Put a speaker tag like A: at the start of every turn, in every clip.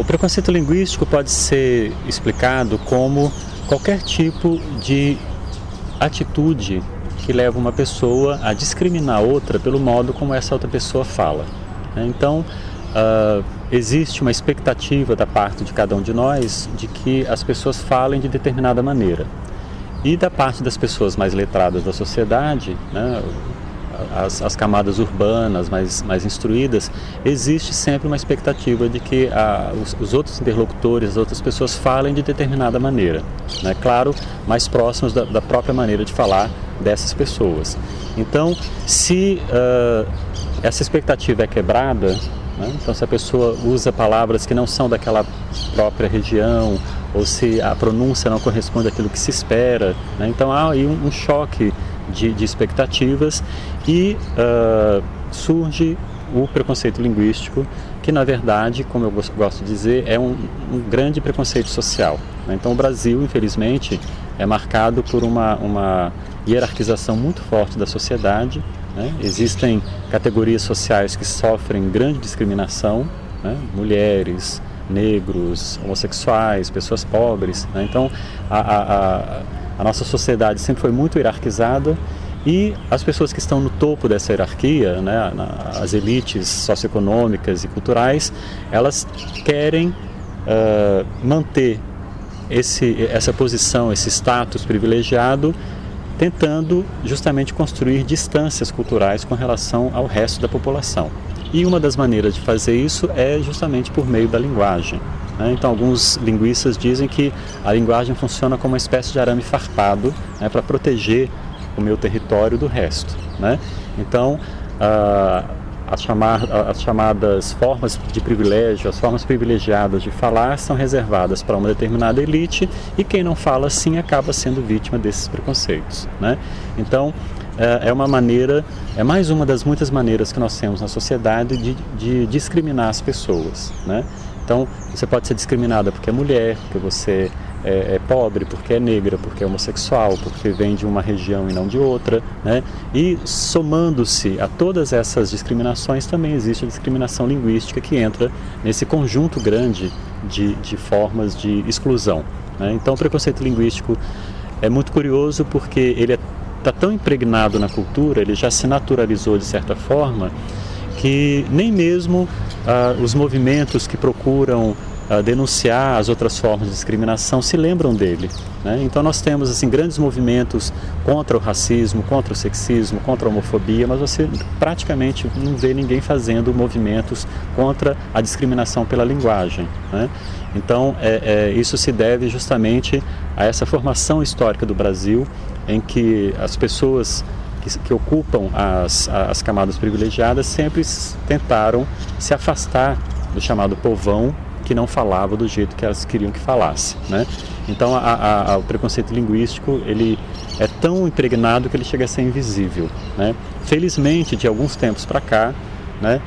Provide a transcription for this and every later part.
A: preconceito linguístico pode ser explicado como qualquer tipo de atitude que leva uma pessoa a discriminar outra pelo modo como essa outra pessoa fala. Então, existe uma expectativa da parte de cada um de nós de que as pessoas falem de determinada maneira. E da parte das pessoas mais letradas da sociedade, né, as camadas urbanas mais instruídas, existe sempre uma expectativa de que os outros interlocutores, as outras pessoas falem de determinada maneira, né? Claro, mais próximos da própria maneira de falar dessas pessoas. Então, se essa expectativa é quebrada, né? Então, se a pessoa usa palavras que não são daquela própria região, ou se a pronúncia não corresponde àquilo que se espera, né? Então há aí um choque de expectativas e surge o preconceito linguístico, que na verdade, como eu gosto de dizer, é um grande preconceito social, né? Então o Brasil, infelizmente, é marcado por uma hierarquização muito forte da sociedade, né? Existem categorias sociais que sofrem grande discriminação, né? Mulheres, negros, homossexuais, pessoas pobres, né? Então a nossa sociedade sempre foi muito hierarquizada e as pessoas que estão no topo dessa hierarquia, né, as elites socioeconômicas e culturais, elas querem manter essa posição, esse status privilegiado, tentando justamente construir distâncias culturais com relação ao resto da população. E uma das maneiras de fazer isso é justamente por meio da linguagem, né? Então, alguns linguistas dizem que a linguagem funciona como uma espécie de arame farpado, né, para proteger o meu território do resto, né? Então, as chamadas formas de privilégio, as formas privilegiadas de falar são reservadas para uma determinada elite e quem não fala assim acaba sendo vítima desses preconceitos, né? Então, é mais uma das muitas maneiras que nós temos na sociedade de discriminar as pessoas, né? Então, você pode ser discriminada porque é mulher, porque você é pobre, porque é negra, porque é homossexual, porque vem de uma região e não de outra, né? E somando-se a todas essas discriminações, também existe a discriminação linguística que entra nesse conjunto grande de formas de exclusão, né? Então, o preconceito linguístico é muito curioso porque ele está tão impregnado na cultura, ele já se naturalizou de certa forma, que nem mesmo os movimentos que procuram denunciar as outras formas de discriminação se lembram dele, né? Então nós temos assim, grandes movimentos contra o racismo, contra o sexismo, contra a homofobia, mas você praticamente não vê ninguém fazendo movimentos contra a discriminação pela linguagem, né? Então isso se deve justamente a essa formação histórica do Brasil, em que as pessoas que ocupam as camadas privilegiadas sempre tentaram se afastar do chamado povão que não falava do jeito que elas queriam que falasse, né? Então o preconceito linguístico ele é tão impregnado que ele chega a ser invisível, né? Felizmente, de alguns tempos para cá, né,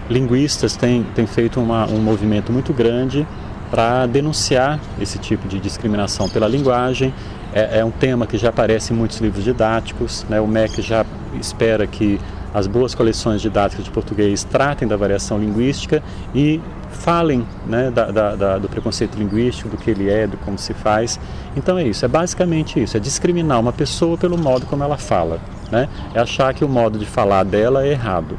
A: linguistas têm feito um movimento muito grande para denunciar esse tipo de discriminação pela linguagem. É um tema que já aparece em muitos livros didáticos, né? O MEC já espera que as boas coleções didáticas de português tratem da variação linguística e falem, né, do preconceito linguístico, do que ele é, do como se faz. Então é isso, é basicamente isso, é discriminar uma pessoa pelo modo como ela fala, né? É achar que o modo de falar dela é errado.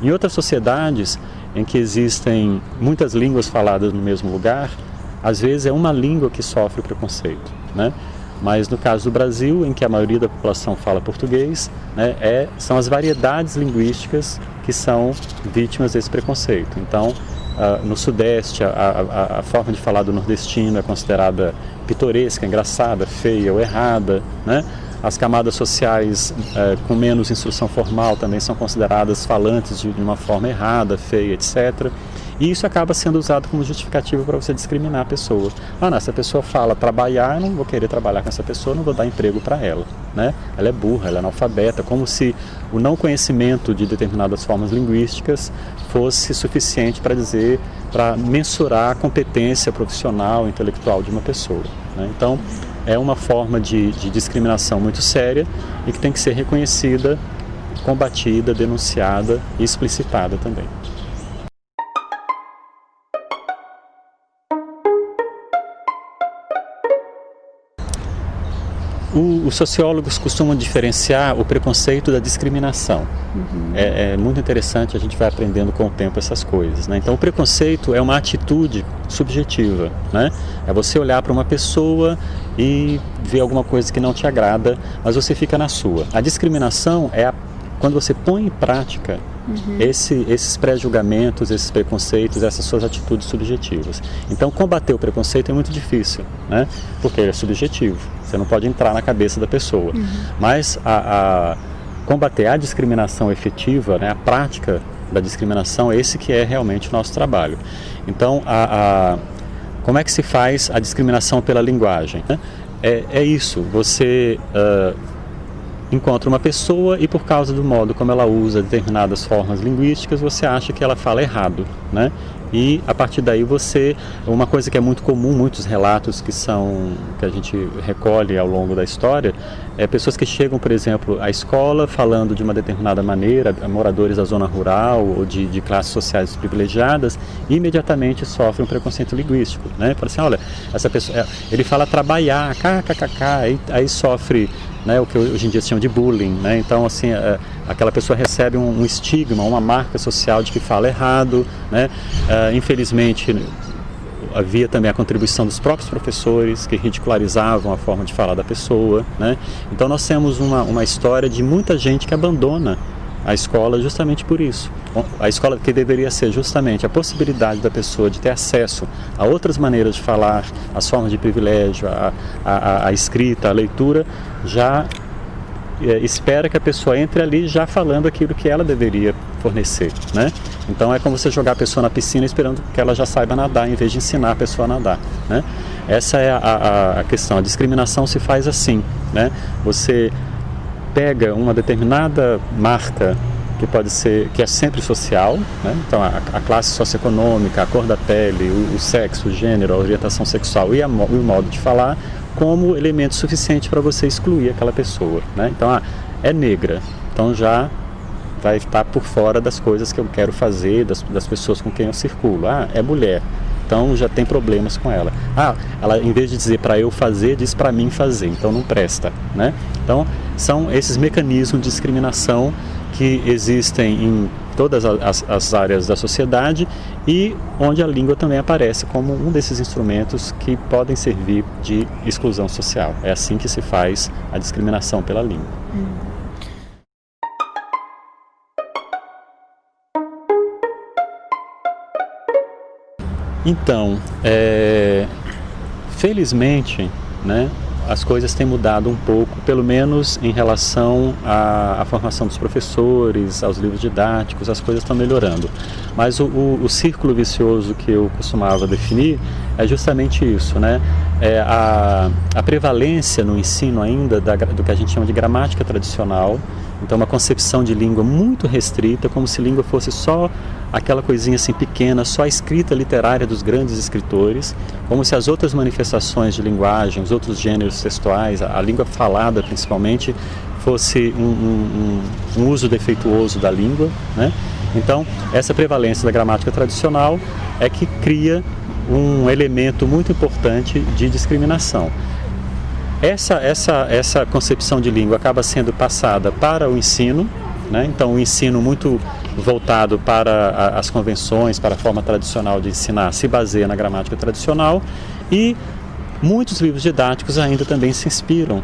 A: Em outras sociedades em que existem muitas línguas faladas no mesmo lugar, às vezes é uma língua que sofre o preconceito, né? Mas no caso do Brasil, em que a maioria da população fala português, né, são as variedades linguísticas que são vítimas desse preconceito. Então, no Sudeste, a forma de falar do nordestino é considerada pitoresca, engraçada, feia ou errada, né? As camadas sociais com menos instrução formal também são consideradas falantes de uma forma errada, feia, etc. E isso acaba sendo usado como justificativa para você discriminar a pessoa. Não, essa pessoa fala trabalhar, eu não vou querer trabalhar com essa pessoa, não vou dar emprego para ela, né? Ela é burra, ela é analfabeta, como se o não conhecimento de determinadas formas linguísticas fosse suficiente para mensurar a competência profissional, intelectual de uma pessoa, né? Então, é uma forma de discriminação muito séria e que tem que ser reconhecida, combatida, denunciada e explicitada também. Os sociólogos costumam diferenciar o preconceito da discriminação. É muito interessante, a gente vai aprendendo com o tempo essas coisas, né? Então, o preconceito é uma atitude subjetiva, né? É você olhar para uma pessoa e ver alguma coisa que não te agrada, mas você fica na sua. A discriminação é quando você põe em prática esses pré-julgamentos, esses preconceitos, essas suas atitudes subjetivas. Então, combater o preconceito é muito difícil, né? Porque ele é subjetivo, você não pode entrar na cabeça da pessoa. Mas combater a discriminação efetiva, né, a prática da discriminação, esse que é realmente o nosso trabalho. Então, como é que se faz a discriminação pela linguagem, né? É isso, você encontra uma pessoa e por causa do modo como ela usa determinadas formas linguísticas, você acha que ela fala errado, né? E a partir daí uma coisa que é muito comum, muitos relatos que a gente recolhe ao longo da história, pessoas que chegam, por exemplo, à escola falando de uma determinada maneira, moradores da zona rural ou de classes sociais privilegiadas, e imediatamente sofrem um preconceito linguístico, né? Fala assim, olha, essa pessoa, ele fala trabalhar, kkkk, aí sofre, né, o que hoje em dia se chama de bullying, né? Então, assim, aquela pessoa recebe um estigma, uma marca social de que fala errado, né? Infelizmente, havia também a contribuição dos próprios professores que ridicularizavam a forma de falar da pessoa, né? Então, nós temos uma história de muita gente que abandona a escola justamente por isso. A escola que deveria ser justamente a possibilidade da pessoa de ter acesso a outras maneiras de falar, as formas de privilégio, a escrita, a leitura, já espera que a pessoa entre ali já falando aquilo que ela deveria fornecer, né? Então é como você jogar a pessoa na piscina esperando que ela já saiba nadar, em vez de ensinar a pessoa a nadar, né? Essa é a questão. A discriminação se faz assim, né? Você pega uma determinada marca que é sempre social, né? Então a classe socioeconômica, a cor da pele, o sexo, o gênero, a orientação sexual e o modo de falar como elemento suficiente para você excluir aquela pessoa, né? Então, é negra, então já vai estar por fora das coisas que eu quero fazer, das pessoas com quem eu circulo. É mulher, então já tem problemas com ela. Ela, em vez de dizer para eu fazer, diz para mim fazer, então não presta, né? Então, são esses mecanismos de discriminação que existem em todas as áreas da sociedade e onde a língua também aparece como um desses instrumentos que podem servir de exclusão social. É assim que se faz a discriminação pela língua. Então, felizmente, né, as coisas têm mudado um pouco, pelo menos em relação à formação dos professores, aos livros didáticos, as coisas estão melhorando. Mas o círculo vicioso que eu costumava definir é justamente isso, né? A prevalência no ensino ainda do que a gente chama de gramática tradicional, então uma concepção de língua muito restrita, como se língua fosse só aquela coisinha assim pequena, só a escrita literária dos grandes escritores, como se as outras manifestações de linguagem, os outros gêneros textuais, a língua falada principalmente, fosse um uso defeituoso da língua, né? Então, essa prevalência da gramática tradicional é que cria um elemento muito importante de discriminação. Essa concepção de língua acaba sendo passada para o ensino, né? Então, o ensino muito voltado para as convenções, para a forma tradicional de ensinar, se baseia na gramática tradicional, e muitos livros didáticos ainda também se inspiram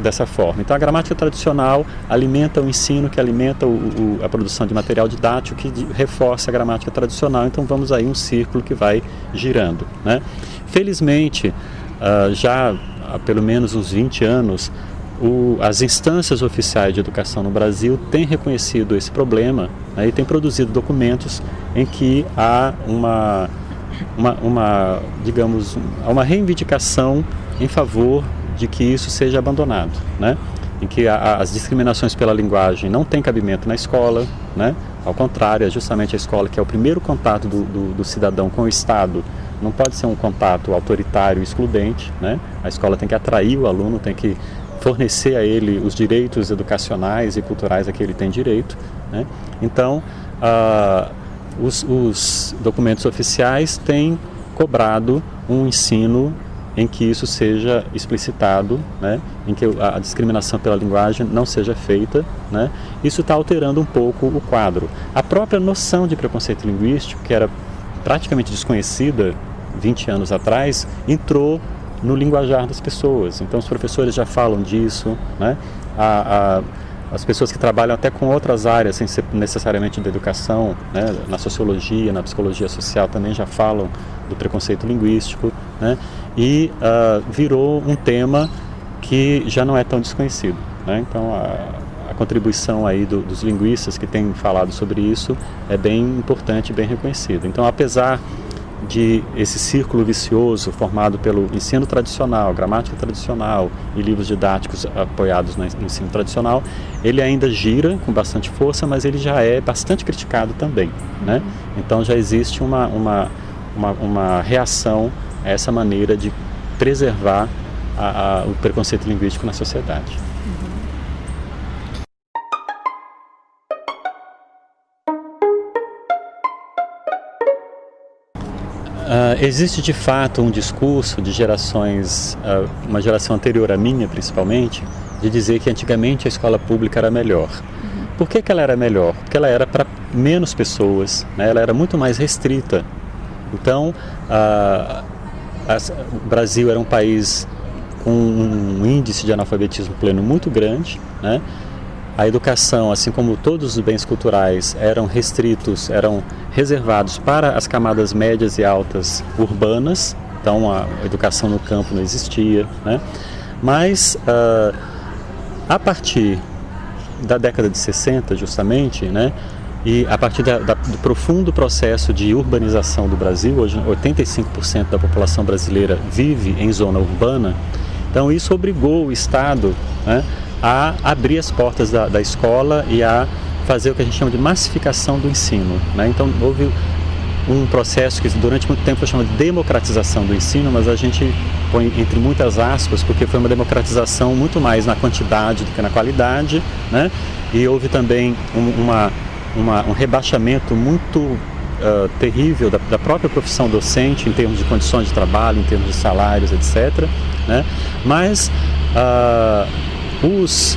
A: dessa forma. Então a gramática tradicional alimenta o ensino, que alimenta a produção de material didático, que reforça a gramática tradicional. Então vamos aí um círculo que vai girando, né? Felizmente, já há pelo menos uns 20 anos, as instâncias oficiais de educação no Brasil têm reconhecido esse problema, né, e têm produzido documentos em que há digamos, uma reivindicação em favor de que isso seja abandonado, né? Em que as discriminações pela linguagem não têm cabimento na escola, né? Ao contrário, é justamente a escola que é o primeiro contato do cidadão com o Estado. Não pode ser um contato autoritário e excludente, né? A escola tem que atrair o aluno, tem que fornecer a ele os direitos educacionais e culturais a que ele tem direito, né? Então, os documentos oficiais têm cobrado um ensino em que isso seja explicitado, né, em que a discriminação pela linguagem não seja feita, né. Isso está alterando um pouco o quadro. A própria noção de preconceito linguístico, que era praticamente desconhecida 20 anos atrás, entrou no linguajar das pessoas. Então os professores já falam disso, né. As pessoas que trabalham até com outras áreas, sem ser necessariamente da educação, né, na sociologia, na psicologia social, também já falam do preconceito linguístico, né, e virou um tema que já não é tão desconhecido, né. Então a contribuição aí dos linguistas que têm falado sobre isso é bem importante e bem reconhecida. Então, apesar de esse círculo vicioso formado pelo ensino tradicional, gramática tradicional e livros didáticos apoiados no ensino tradicional, ele ainda gira com bastante força, mas ele já é bastante criticado também, né? Então já existe uma reação a essa maneira de preservar o preconceito linguístico na sociedade. Existe de fato um discurso de gerações, uma geração anterior à minha principalmente, de dizer que antigamente a escola pública era melhor. Por que ela era melhor? Porque ela era para menos pessoas, né? Ela era muito mais restrita. Então, o Brasil era um país com um índice de analfabetismo pleno muito grande, né? A educação, assim como todos os bens culturais, eram restritos, eram reservados para as camadas médias e altas urbanas. Então a educação no campo não existia, né? Mas a partir da década de 60, justamente, né? E a partir do profundo processo de urbanização do Brasil, hoje 85% da população brasileira vive em zona urbana. Então isso obrigou o Estado, né, a abrir as portas da escola e a fazer o que a gente chama de massificação do ensino, né? Então houve um processo que durante muito tempo foi chamado de democratização do ensino, mas a gente põe entre muitas aspas, porque foi uma democratização muito mais na quantidade do que na qualidade, né? E houve também um rebaixamento muito terrível da própria profissão docente em termos de condições de trabalho, em termos de salários, etc., né? Mas os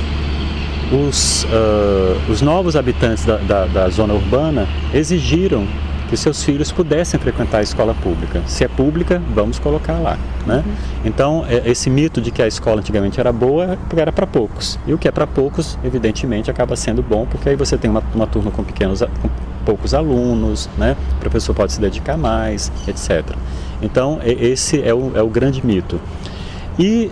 A: novos habitantes da zona urbana exigiram que seus filhos pudessem frequentar a escola pública. Se é pública, vamos colocar lá, né? Então, esse mito de que a escola antigamente era boa, porque era para poucos. E o que é para poucos, evidentemente, acaba sendo bom, porque aí você tem uma turma com poucos alunos, né? O professor pode se dedicar mais, etc. Então, esse é o grande mito. E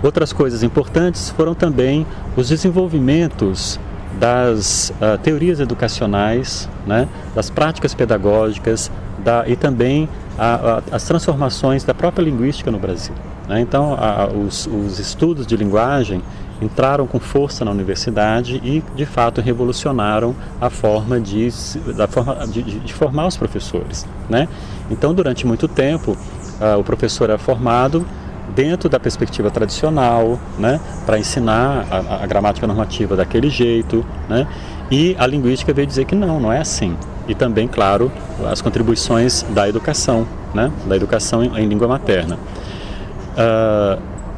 A: outras coisas importantes foram também os desenvolvimentos das teorias educacionais, né, das práticas pedagógicas e também as transformações da própria linguística no Brasil, né? Então, os estudos de linguagem entraram com força na universidade e, de fato, revolucionaram a forma de formar os professores, né? Então, durante muito tempo, o professor era formado dentro da perspectiva tradicional, né, para ensinar a gramática normativa daquele jeito, né, e a linguística veio dizer que não é assim. E também, claro, as contribuições da educação, né, da educação em língua materna.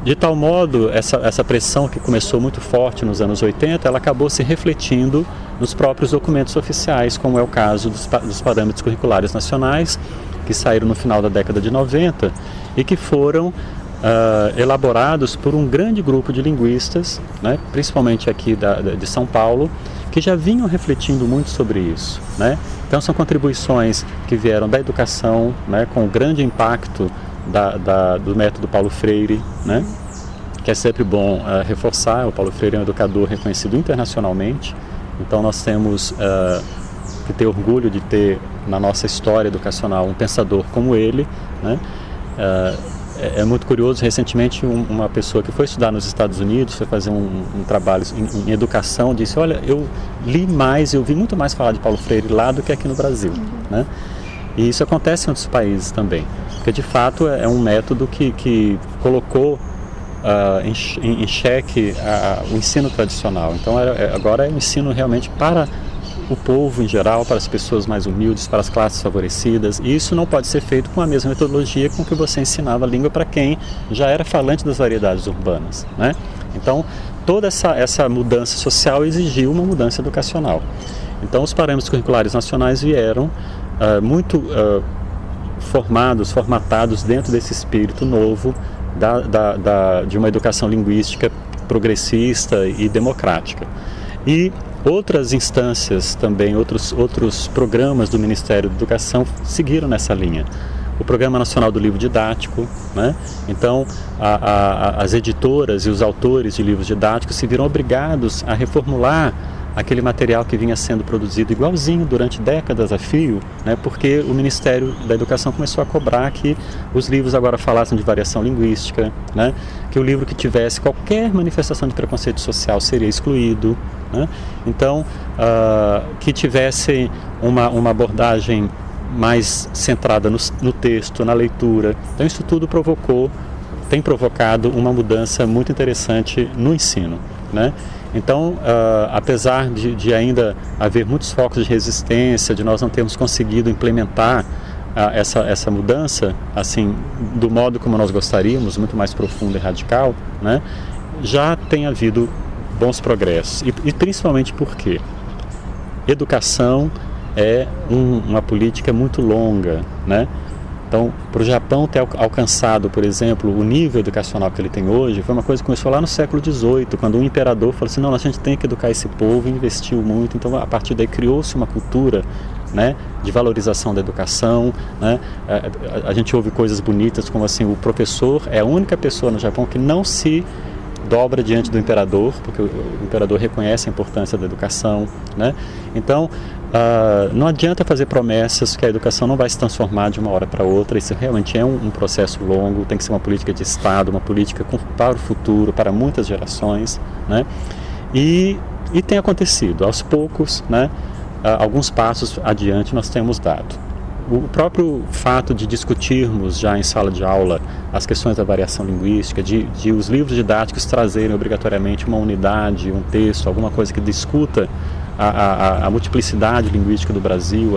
A: De tal modo, essa pressão que começou muito forte nos anos 80, ela acabou se refletindo nos próprios documentos oficiais, como é o caso dos parâmetros curriculares nacionais, que saíram no final da década de 90 e que foram elaborados por um grande grupo de linguistas, né, principalmente aqui de São Paulo, que já vinham refletindo muito sobre isso, né? Então são contribuições que vieram da educação, né, com o grande impacto do método Paulo Freire, né, que é sempre bom reforçar. O Paulo Freire é um educador reconhecido internacionalmente, então nós temos que ter orgulho de ter na nossa história educacional um pensador como ele, né? É muito curioso, recentemente uma pessoa que foi estudar nos Estados Unidos, foi fazer um trabalho em educação, disse: olha, eu vi muito mais falar de Paulo Freire lá do que aqui no Brasil, né? E isso acontece em outros países também, porque de fato é um método que colocou em xeque o ensino tradicional. Então agora é um ensino realmente para o povo em geral, para as pessoas mais humildes, para as classes favorecidas. E isso não pode ser feito com a mesma metodologia com que você ensinava a língua para quem já era falante das variedades urbanas, né? Então, toda essa mudança social exigiu uma mudança educacional. Então, os parâmetros curriculares nacionais vieram muito formatados dentro desse espírito novo de uma educação linguística progressista e democrática. E outras instâncias também, outros programas do Ministério da Educação seguiram nessa linha. O Programa Nacional do Livro Didático, né? Então as editoras e os autores de livros didáticos se viram obrigados a reformular aquele material que vinha sendo produzido igualzinho durante décadas a fio, né? Porque o Ministério da Educação começou a cobrar que os livros agora falassem de variação linguística, né? Que o livro que tivesse qualquer manifestação de preconceito social seria excluído, né? Então, que tivesse uma abordagem mais centrada no texto, na leitura. Então, isso tudo tem provocado uma mudança muito interessante no ensino, né? Então, apesar de ainda haver muitos focos de resistência, de nós não termos conseguido implementar essa mudança, assim, do modo como nós gostaríamos, muito mais profunda e radical, né, já tem havido bons progressos. E principalmente porque educação é uma política muito longa, né? Então, para o Japão ter alcançado, por exemplo, o nível educacional que ele tem hoje, foi uma coisa que começou lá no século XVIII, quando um imperador falou assim, não, a gente tem que educar esse povo, e investiu muito. Então, a partir daí criou-se uma cultura, né, de valorização da educação, né? A gente ouve coisas bonitas como assim, o professor é a única pessoa no Japão que não se dobra diante do imperador, porque o imperador reconhece a importância da educação, né? Então, não adianta fazer promessas que a educação não vai se transformar de uma hora para outra. Isso realmente é um processo longo, tem que ser uma política de Estado, uma política para o futuro, para muitas gerações, né? E tem acontecido, aos poucos, né? Alguns passos adiante nós temos dado. O próprio fato de discutirmos já em sala de aula as questões da variação linguística, de os livros didáticos trazerem obrigatoriamente uma unidade, um texto, alguma coisa que discuta a multiplicidade linguística do Brasil,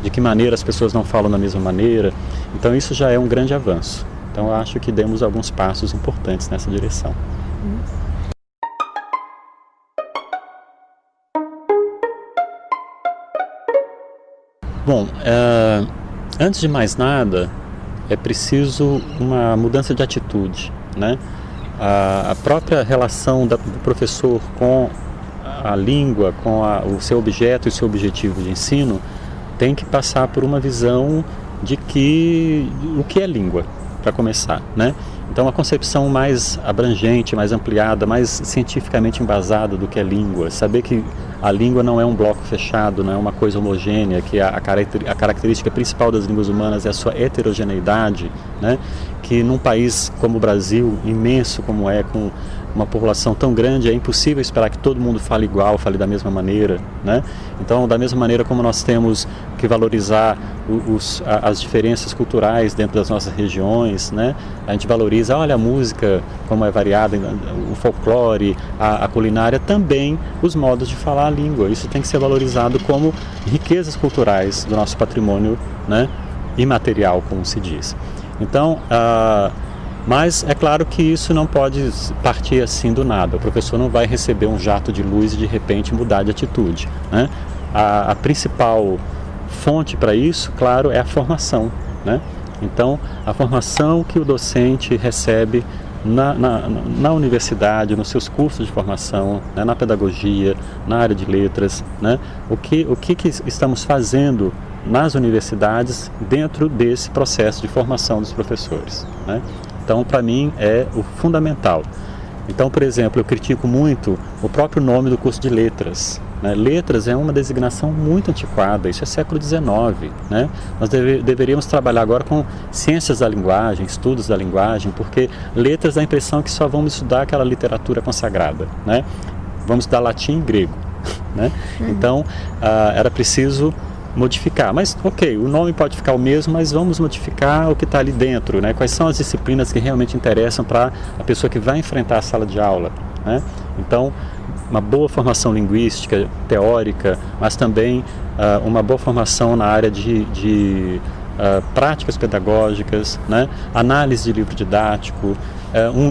A: de que maneira as pessoas não falam da mesma maneira. Então isso já é um grande avanço. Então eu acho que demos alguns passos importantes nessa direção. Bom, antes de mais nada, é preciso uma mudança de atitude, né? A própria relação do professor com a língua, com o seu objeto e o seu objetivo de ensino, tem que passar por uma visão de o que é língua, para começar, né? Então, a concepção mais abrangente, mais ampliada, mais cientificamente embasada do que é língua, saber que a língua não é um bloco fechado, não é uma coisa homogênea, que a característica principal das línguas humanas é a sua heterogeneidade, né? Que num país como o Brasil, imenso como é, com uma população tão grande, é impossível esperar que todo mundo fale igual, fale da mesma maneira, né? Então, da mesma maneira como nós temos que valorizar as diferenças culturais dentro das nossas regiões, né? A gente valoriza, olha, a música, como é variada, o folclore, a culinária, também os modos de falar a língua. Isso tem que ser valorizado como riquezas culturais do nosso patrimônio, né, imaterial, como se diz. Então, mas é claro que isso não pode partir assim do nada. O professor não vai receber um jato de luz e de repente mudar de atitude, né? A principal fonte para isso, claro, é a formação, né? Então, a formação que o docente recebe na universidade, nos seus cursos de formação, né, na pedagogia, na área de letras, né? O que estamos fazendo nas universidades dentro desse processo de formação dos professores, né? Então, para mim, é o fundamental. Então, por exemplo, eu critico muito o próprio nome do curso de letras, né? Letras é uma designação muito antiquada, isso é século XIX, né? Nós deveríamos trabalhar agora com ciências da linguagem, estudos da linguagem, porque letras dá a impressão que só vamos estudar aquela literatura consagrada, né? Vamos estudar latim e grego, né? Então, era preciso modificar, mas ok, o nome pode ficar o mesmo, mas vamos modificar o que está ali dentro, né? Quais são as disciplinas que realmente interessam para a pessoa que vai enfrentar a sala de aula, né? Então, uma boa formação linguística, teórica, mas também uma boa formação na área de práticas pedagógicas, né? Análise de livro didático,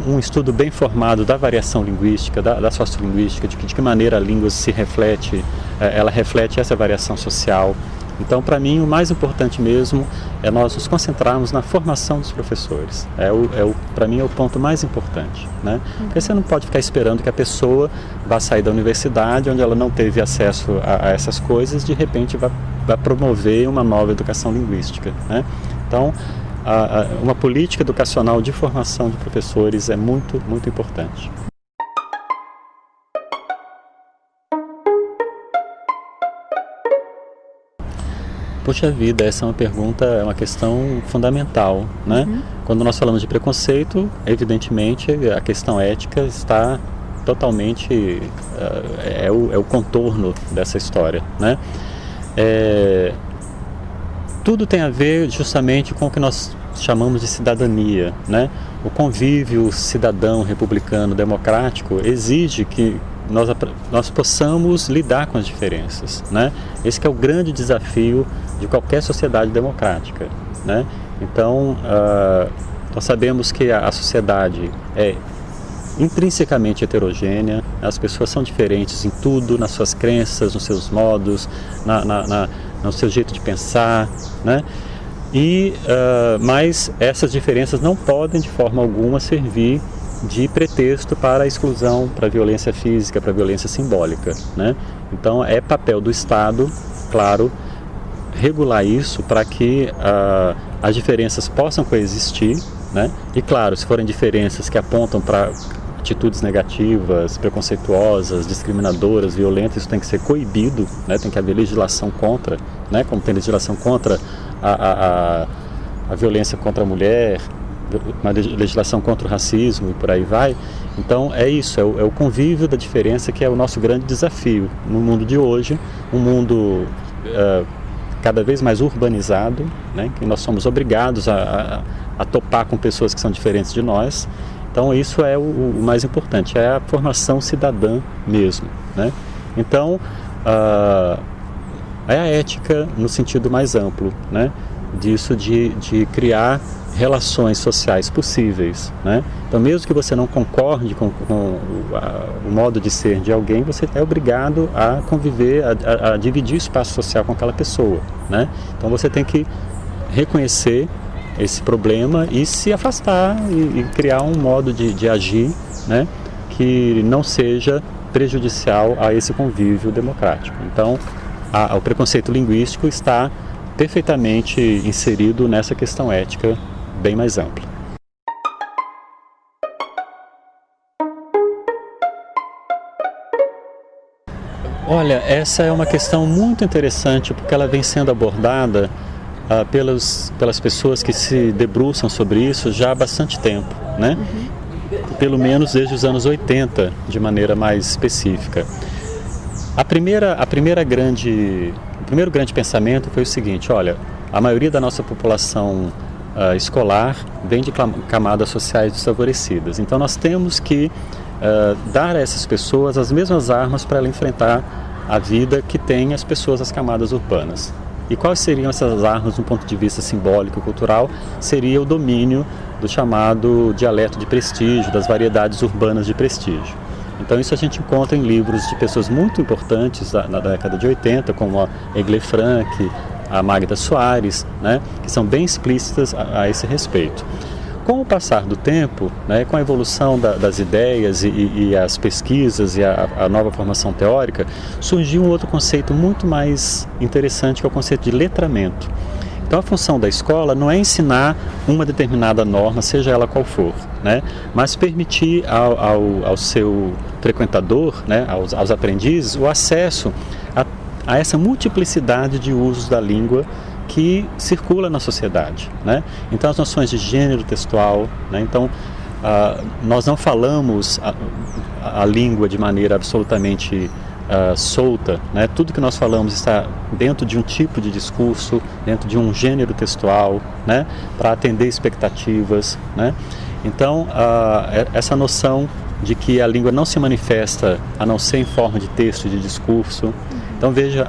A: um estudo bem formado da variação linguística, da sociolinguística, de que maneira a língua se reflete, ela reflete essa variação social. Então, para mim, o mais importante mesmo é nós nos concentrarmos na formação dos professores. Para mim, é o ponto mais importante, né? Porque você não pode ficar esperando que a pessoa vá sair da universidade, onde ela não teve acesso a essas coisas, de repente vai promover uma nova educação linguística, né? Então, uma política educacional de formação de professores é muito, muito importante. Poxa vida, essa é uma pergunta, é uma questão fundamental, né? Quando nós falamos de preconceito, evidentemente a questão ética está totalmente, é o contorno dessa história, né? Tudo tem a ver justamente com o que nós chamamos de cidadania, né? O convívio cidadão, republicano, democrático exige que nós possamos lidar com as diferenças, né? Esse que é o grande desafio de qualquer sociedade democrática, né? Então, nós sabemos que a sociedade é intrinsecamente heterogênea, as pessoas são diferentes em tudo, nas suas crenças, nos seus modos, no seu jeito de pensar, né? Mas essas diferenças não podem de forma alguma servir de pretexto para a exclusão, para a violência física, para a violência simbólica, né? Então é papel do Estado, claro, regular isso para que as diferenças possam coexistir, né? E claro, se forem diferenças que apontam para atitudes negativas, preconceituosas, discriminadoras, violentas, isso tem que ser coibido, né? Tem que haver legislação contra, né? Como tem legislação contra a violência contra a mulher, uma legislação contra o racismo e por aí vai. Então é isso, é o convívio da diferença que é o nosso grande desafio no mundo de hoje, um mundo cada vez mais urbanizado, né, que nós somos obrigados a topar com pessoas que são diferentes de nós. Então isso é o mais importante, é a formação cidadã mesmo, né? Então é a ética no sentido mais amplo, né? Disso de criar relações sociais possíveis, né? Então, mesmo que você não concorde com o modo de ser de alguém, você é obrigado a conviver, a dividir o espaço social com aquela pessoa, né? Então, você tem que reconhecer esse problema e se afastar e criar um modo de agir, né, que não seja prejudicial a esse convívio democrático. Então, o preconceito linguístico está perfeitamente inserido nessa questão ética bem mais ampla. Olha, essa é uma questão muito interessante porque ela vem sendo abordada pelas pessoas que se debruçam sobre isso já há bastante tempo, né? Pelo menos desde os anos 80, de maneira mais específica. O primeiro grande pensamento foi o seguinte: olha, a maioria da nossa população escolar vem de camadas sociais desfavorecidas. Então nós temos que dar a essas pessoas as mesmas armas para ela enfrentar a vida que tem as pessoas das camadas urbanas. E quais seriam essas armas do ponto de vista simbólico e cultural? Seria o domínio do chamado dialeto de prestígio, das variedades urbanas de prestígio. Então isso a gente encontra em livros de pessoas muito importantes na década de 80, como a Egle Frank, a Magda Soares, né, que são bem explícitas a esse respeito. Com o passar do tempo, né, com a evolução das ideias e as pesquisas e a nova formação teórica, surgiu um outro conceito muito mais interessante, que é o conceito de letramento. Então a função da escola não é ensinar uma determinada norma, seja ela qual for, né, mas permitir ao seu frequentador, né, aos aprendizes, o acesso a essa multiplicidade de usos da língua que circula na sociedade, né? Então as noções de gênero textual, né? Então nós não falamos a língua de maneira absolutamente solta, né? Tudo que nós falamos está dentro de um tipo de discurso, dentro de um gênero textual, né? Para atender expectativas, né? Então essa noção de que a língua não se manifesta a não ser em forma de texto e de discurso. Então veja,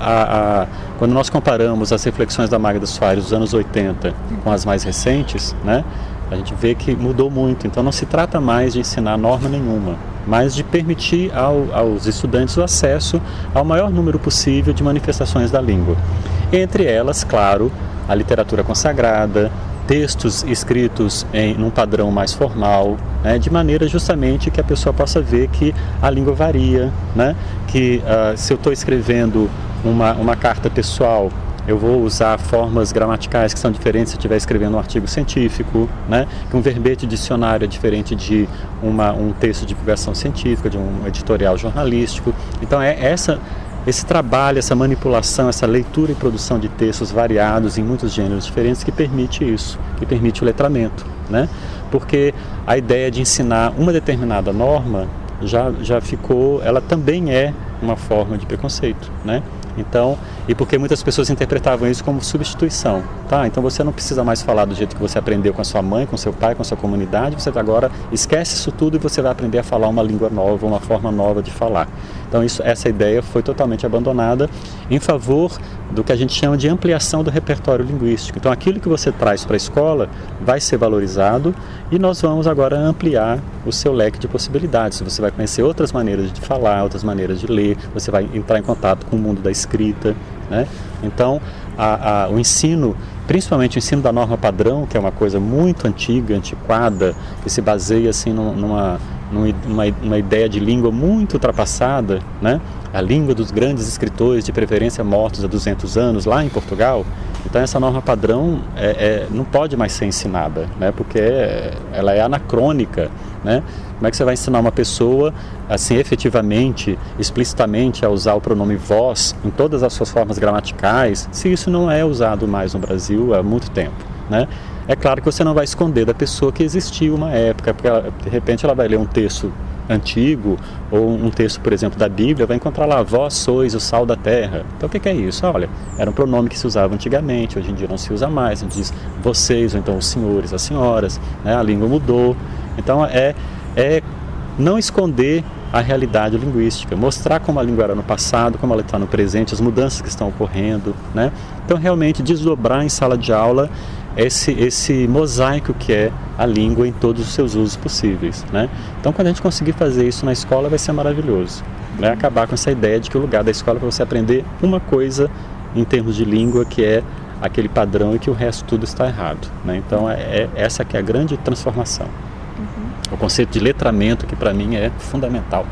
A: quando nós comparamos as reflexões da Magda Soares dos anos 80 com as mais recentes, né, a gente vê que mudou muito. Então não se trata mais de ensinar norma nenhuma, mas de permitir aos estudantes o acesso ao maior número possível de manifestações da língua. Entre elas, claro, a literatura consagrada, textos escritos num padrão mais formal, né, de maneira justamente que a pessoa possa ver que a língua varia, né, que se eu estou escrevendo uma carta pessoal, eu vou usar formas gramaticais que são diferentes se eu estiver escrevendo um artigo científico, né, que um verbete dicionário é diferente de um texto de divulgação científica, de um editorial jornalístico. Então esse trabalho, essa manipulação, essa leitura e produção de textos variados em muitos gêneros diferentes que permite isso, que permite o letramento, né? Porque a ideia de ensinar uma determinada norma já ficou, ela também é uma forma de preconceito, né? Então, e porque muitas pessoas interpretavam isso como substituição, tá? Então você não precisa mais falar do jeito que você aprendeu com a sua mãe, com seu pai, com a sua comunidade, você agora esquece isso tudo e você vai aprender a falar uma língua nova, uma forma nova de falar. Então essa ideia foi totalmente abandonada em favor do que a gente chama de ampliação do repertório linguístico. Então aquilo que você traz para a escola vai ser valorizado e nós vamos agora ampliar o seu leque de possibilidades. Você vai conhecer outras maneiras de falar, outras maneiras de ler, você vai entrar em contato com o mundo da escrita, né? Então o ensino, principalmente o ensino da norma padrão, que é uma coisa muito antiga, antiquada, que se baseia assim numa ideia de língua muito ultrapassada, né? A língua dos grandes escritores, de preferência mortos há 200 anos, lá em Portugal. Então essa norma padrão não pode mais ser ensinada, né? Porque ela é anacrônica, né? Como é que você vai ensinar uma pessoa, assim, efetivamente, explicitamente, a usar o pronome vós em todas as suas formas gramaticais, se isso não é usado mais no Brasil há muito tempo, né? É claro que você não vai esconder da pessoa que existiu uma época, porque de repente ela vai ler um texto antigo, ou um texto, por exemplo, da Bíblia, vai encontrar lá, vós sois o sal da terra. Então o que é isso? Olha, era um pronome que se usava antigamente, hoje em dia não se usa mais, a gente diz vocês, ou então os senhores, as senhoras, né? A língua mudou. Então é não esconder a realidade linguística, mostrar como a língua era no passado, como ela está no presente, as mudanças que estão ocorrendo, né? Então realmente desdobrar em sala de aula esse mosaico que é a língua em todos os seus usos possíveis, né? Então quando a gente conseguir fazer isso na escola vai ser maravilhoso, né? Acabar com essa ideia de que o lugar da escola é para você aprender uma coisa em termos de língua, que é aquele padrão, e que o resto tudo está errado, né? Então essa que é a grande transformação. O conceito de letramento, que para mim é fundamental.